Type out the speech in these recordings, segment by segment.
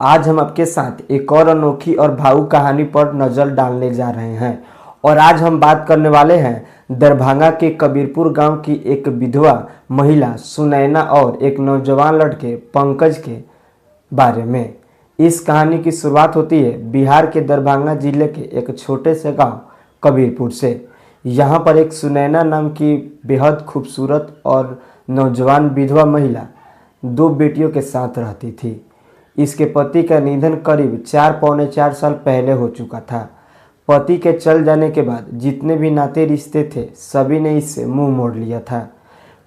आज हम आपके साथ एक और अनोखी और भावुक कहानी पर नज़र डालने जा रहे हैं। और आज हम बात करने वाले हैं दरभंगा के कबीरपुर गांव की एक विधवा महिला सुनैना और एक नौजवान लड़के पंकज के बारे में। इस कहानी की शुरुआत होती है बिहार के दरभंगा जिले के एक छोटे से गांव कबीरपुर से। यहाँ पर एक सुनैना नाम की बेहद खूबसूरत और नौजवान विधवा महिला दो बेटियों के साथ रहती थी। इसके पति का निधन करीब 4 पौने 4 साल पहले हो चुका था। पति के चल जाने के बाद जितने भी नाते रिश्ते थे सभी ने इससे मुंह मोड़ लिया था।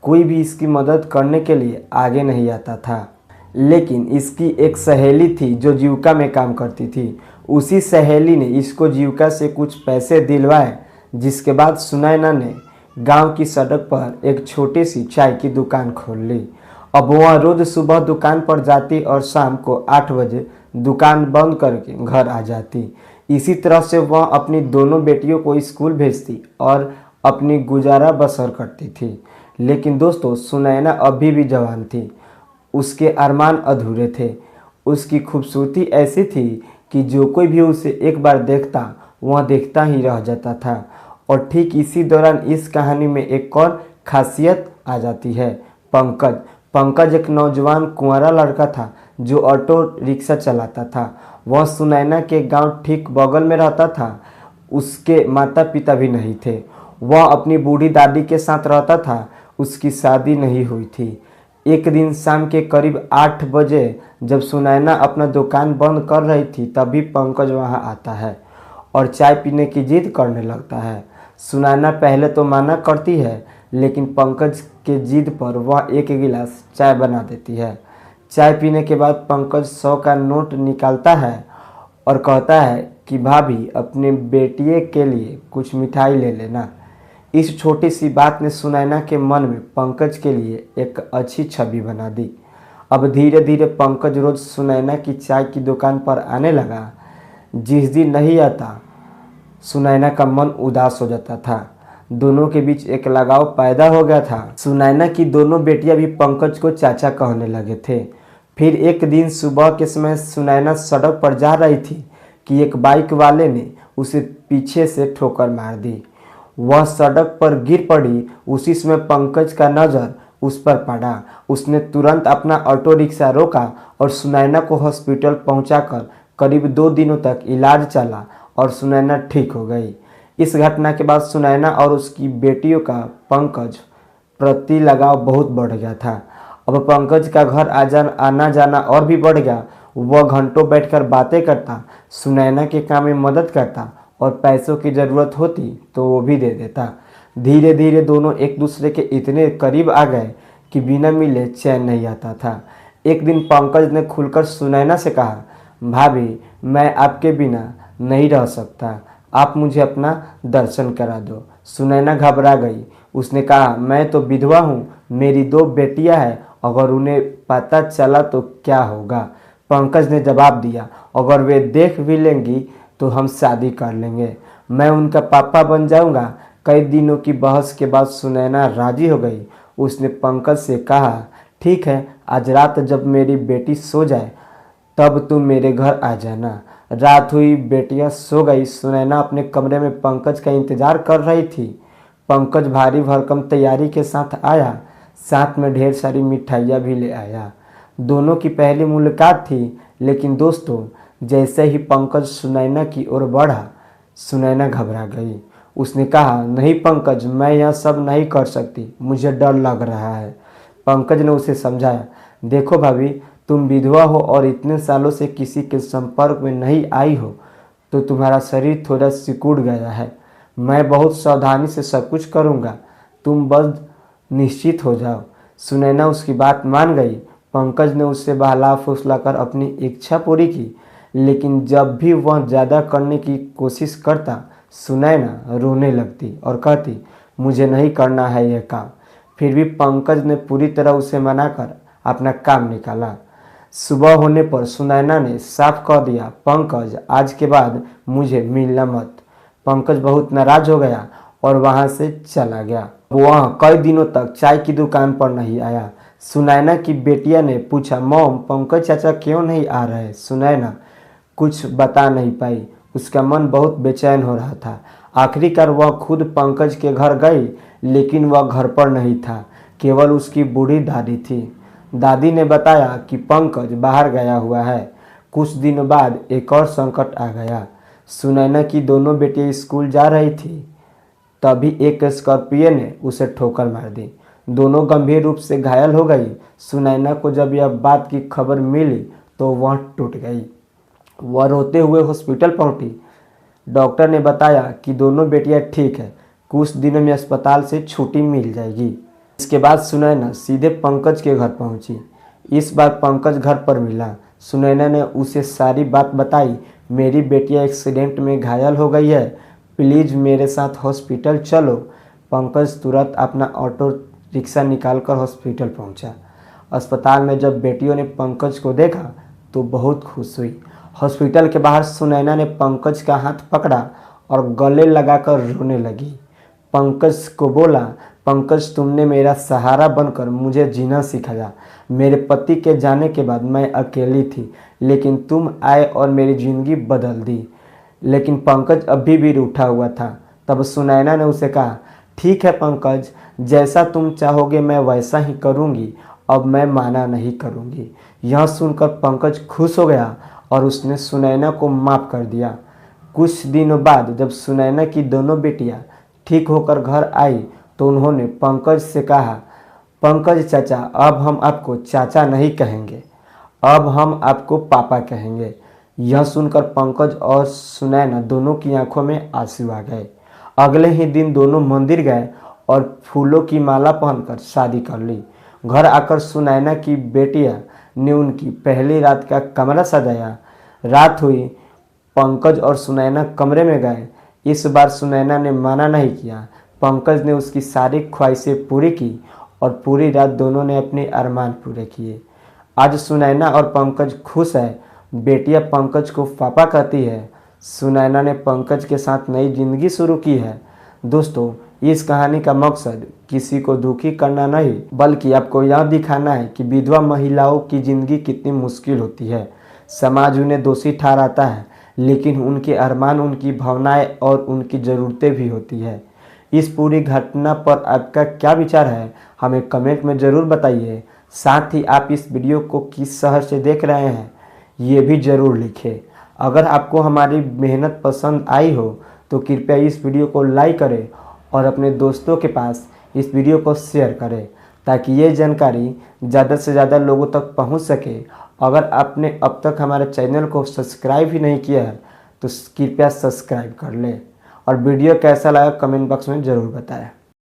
कोई भी इसकी मदद करने के लिए आगे नहीं आता था। लेकिन इसकी एक सहेली थी जो जीविका में काम करती थी। उसी सहेली ने इसको जीविका से कुछ पैसे दिलवाए, जिसके बाद सुनैना ने गांव की सड़क पर एक छोटी सी चाय की दुकान खोल ली। अब वह रोज सुबह दुकान पर जाती और शाम को 8 बजे दुकान बंद करके घर आ जाती। इसी तरह से वह अपनी दोनों बेटियों को स्कूल भेजती और अपनी गुजारा बसर करती थी। लेकिन दोस्तों, सुनैना अभी भी जवान थी। उसके अरमान अधूरे थे। उसकी खूबसूरती ऐसी थी कि जो कोई भी उसे एक बार देखता वह देखता ही रह जाता था। और ठीक इसी दौरान इस कहानी में एक और खासियत आ जाती है। पंकज एक नौजवान कुंवारा लड़का था जो ऑटो रिक्शा चलाता था। वह सुनैना के गांव ठीक बगल में रहता था। उसके माता पिता भी नहीं थे। वह अपनी बूढ़ी दादी के साथ रहता था। उसकी शादी नहीं हुई थी। एक दिन शाम के करीब 8 बजे जब सुनैना अपना दुकान बंद कर रही थी, तभी पंकज वहां आता है और चाय पीने की जिद करने लगता है। सुनैना पहले तो मना करती है, लेकिन पंकज के जिद पर वह एक गिलास चाय बना देती है। चाय पीने के बाद पंकज 100 का नोट निकालता है और कहता है कि भाभी, अपने बेटिए के लिए कुछ मिठाई ले लेना। इस छोटी सी बात ने सुनैना के मन में पंकज के लिए एक अच्छी छवि बना दी। अब धीरे धीरे पंकज रोज सुनैना की चाय की दुकान पर आने लगा। जिस दिन नहीं आता, सुनैना का मन उदास हो जाता था। दोनों के बीच एक लगाव पैदा हो गया था। सुनैना की दोनों बेटियां भी पंकज को चाचा कहने लगे थे। फिर एक दिन सुबह के समय सुनैना सड़क पर जा रही थी कि एक बाइक वाले ने उसे पीछे से ठोकर मार दी। वह सड़क पर गिर पड़ी। उसी समय पंकज का नज़र उस पर पड़ा। उसने तुरंत अपना ऑटो रिक्शा रोका और सुनैना को हॉस्पिटल पहुंचाकर करीब 2 दिनों तक इलाज चला और सुनैना ठीक हो गई। इस घटना के बाद सुनैना और उसकी बेटियों का पंकज प्रति लगाव बहुत बढ़ गया था। अब पंकज का घर आना जाना और भी बढ़ गया। वह घंटों बैठकर बातें करता, सुनैना के काम में मदद करता और पैसों की ज़रूरत होती तो वो भी दे देता। धीरे धीरे दोनों एक दूसरे के इतने करीब आ गए कि बिना मिले चैन नहीं आता था। एक दिन पंकज ने खुलकर सुनैना से कहा, भाभी, मैं आपके बिना नहीं रह सकता। आप मुझे अपना दर्शन करा दो। सुनैना घबरा गई। उसने कहा, मैं तो विधवा हूँ, मेरी 2 बेटियां हैं, अगर उन्हें पता चला तो क्या होगा। पंकज ने जवाब दिया, अगर वे देख भी लेंगी तो हम शादी कर लेंगे, मैं उनका पापा बन जाऊंगा। कई दिनों की बहस के बाद सुनैना राजी हो गई। उसने पंकज से कहा, ठीक है, आज रात जब मेरी बेटी सो जाए तब तुम मेरे घर आ जाना। रात हुई, बेटियां सो गई। सुनैना अपने कमरे में पंकज का इंतजार कर रही थी। पंकज भारी भरकम तैयारी के साथ आया, साथ में ढेर सारी मिठाइयाँ भी ले आया। दोनों की पहली मुलाकात थी, लेकिन दोस्तों, जैसे ही पंकज सुनैना की ओर बढ़ा, सुनैना घबरा गई। उसने कहा, नहीं पंकज, मैं यह सब नहीं कर सकती, मुझे डर लग रहा है। पंकज ने उसे समझाया, देखो भाभी, तुम विधवा हो और इतने सालों से किसी के संपर्क में नहीं आई हो तो तुम्हारा शरीर थोड़ा सिकुड़ गया है। मैं बहुत सावधानी से सब कुछ करूँगा, तुम बस निश्चित हो जाओ। सुनैना उसकी बात मान गई। पंकज ने उससे बहला फुसलाकर अपनी इच्छा पूरी की, लेकिन जब भी वह ज़्यादा करने की कोशिश करता, सुनैना रोने लगती और कहती, मुझे नहीं करना है यह काम। फिर भी पंकज ने पूरी तरह उसे मनाकर अपना काम निकाला। सुबह होने पर सुनैना ने साफ कह दिया, पंकज, आज के बाद मुझे मिलना मत। पंकज बहुत नाराज हो गया और वहां से चला गया। वह कई दिनों तक चाय की दुकान पर नहीं आया। सुनैना की बेटिया ने पूछा, मॉम पंकज चाचा क्यों नहीं आ रहे? सुनैना कुछ बता नहीं पाई। उसका मन बहुत बेचैन हो रहा था। आखिरकार वह खुद पंकज के घर गई, लेकिन वह घर पर नहीं था, केवल उसकी बूढ़ी दादी थी। दादी ने बताया कि पंकज बाहर गया हुआ है। कुछ दिनों बाद एक और संकट आ गया। सुनैना की दोनों बेटियां स्कूल जा रही थी, तभी एक स्कॉर्पियो ने उसे ठोकर मार दी। दोनों गंभीर रूप से घायल हो गई। सुनैना को जब यह बात की खबर मिली तो वह टूट गई। वह रोते हुए हॉस्पिटल पहुंची। डॉक्टर ने बताया कि दोनों बेटियां ठीक है, कुछ दिनों में अस्पताल से छुट्टी मिल जाएगी। इसके बाद सुनैना सीधे पंकज के घर पहुंची। इस बार पंकज घर पर मिला। सुनैना ने उसे सारी बात बताई। मेरी बेटियां एक्सीडेंट में घायल हो गई है, प्लीज़ मेरे साथ हॉस्पिटल चलो। पंकज तुरंत अपना ऑटो रिक्शा निकालकर हॉस्पिटल पहुंचा। अस्पताल में जब बेटियों ने पंकज को देखा तो बहुत खुश हुई। हॉस्पिटल के बाहर सुनैना ने पंकज का हाथ पकड़ा और गले लगाकर रोने लगी। पंकज को बोला, पंकज तुमने मेरा सहारा बनकर मुझे जीना सिखाया। मेरे पति के जाने के बाद मैं अकेली थी, लेकिन तुम आए और मेरी ज़िंदगी बदल दी। लेकिन पंकज अभी भी रूठा हुआ था। तब सुनैना ने उसे कहा, ठीक है पंकज, जैसा तुम चाहोगे मैं वैसा ही करूँगी, अब मैं माना नहीं करूँगी। यह सुनकर पंकज खुश हो गया और उसने सुनैना को माफ़ कर दिया। कुछ दिनों बाद जब सुनैना की दोनों बेटियां ठीक होकर घर आई तो उन्होंने पंकज से कहा, पंकज चाचा अब हम आपको चाचा नहीं कहेंगे, अब हम आपको पापा कहेंगे। यह सुनकर पंकज और सुनैना दोनों की आंखों में आंसू आ गए। अगले ही दिन दोनों मंदिर गए और फूलों की माला पहनकर शादी कर ली। घर आकर सुनैना की बेटियां ने उनकी पहली रात का कमरा सजाया। रात हुई, पंकज और सुनैना कमरे में गए। इस बार सुनैना ने मना नहीं किया। पंकज ने उसकी सारी ख्वाहिशें पूरी की और पूरी रात दोनों ने अपने अरमान पूरे किए। आज सुनैना और पंकज खुश है। बेटियां पंकज को पापा कहती है। सुनैना ने पंकज के साथ नई जिंदगी शुरू की है। दोस्तों, इस कहानी का मकसद किसी को दुखी करना नहीं, बल्कि आपको यह दिखाना है कि विधवा महिलाओं की ज़िंदगी कितनी मुश्किल होती है। समाज उन्हें दोषी ठहराता है, लेकिन उनके अरमान, उनकी भावनाएं और उनकी ज़रूरतें भी होती है। इस पूरी घटना पर आपका क्या विचार है, हमें कमेंट में ज़रूर बताइए। साथ ही आप इस वीडियो को किस शहर से देख रहे हैं ये भी ज़रूर लिखें। अगर आपको हमारी मेहनत पसंद आई हो तो कृपया इस वीडियो को लाइक करें और अपने दोस्तों के पास इस वीडियो को शेयर करें, ताकि ये जानकारी ज़्यादा से ज़्यादा लोगों तक पहुंच सके। अगर आपने अब तक हमारे चैनल को सब्सक्राइब ही नहीं किया है तो कृपया सब्सक्राइब कर लें और वीडियो कैसा लगा कमेंट बॉक्स में ज़रूर बताएं।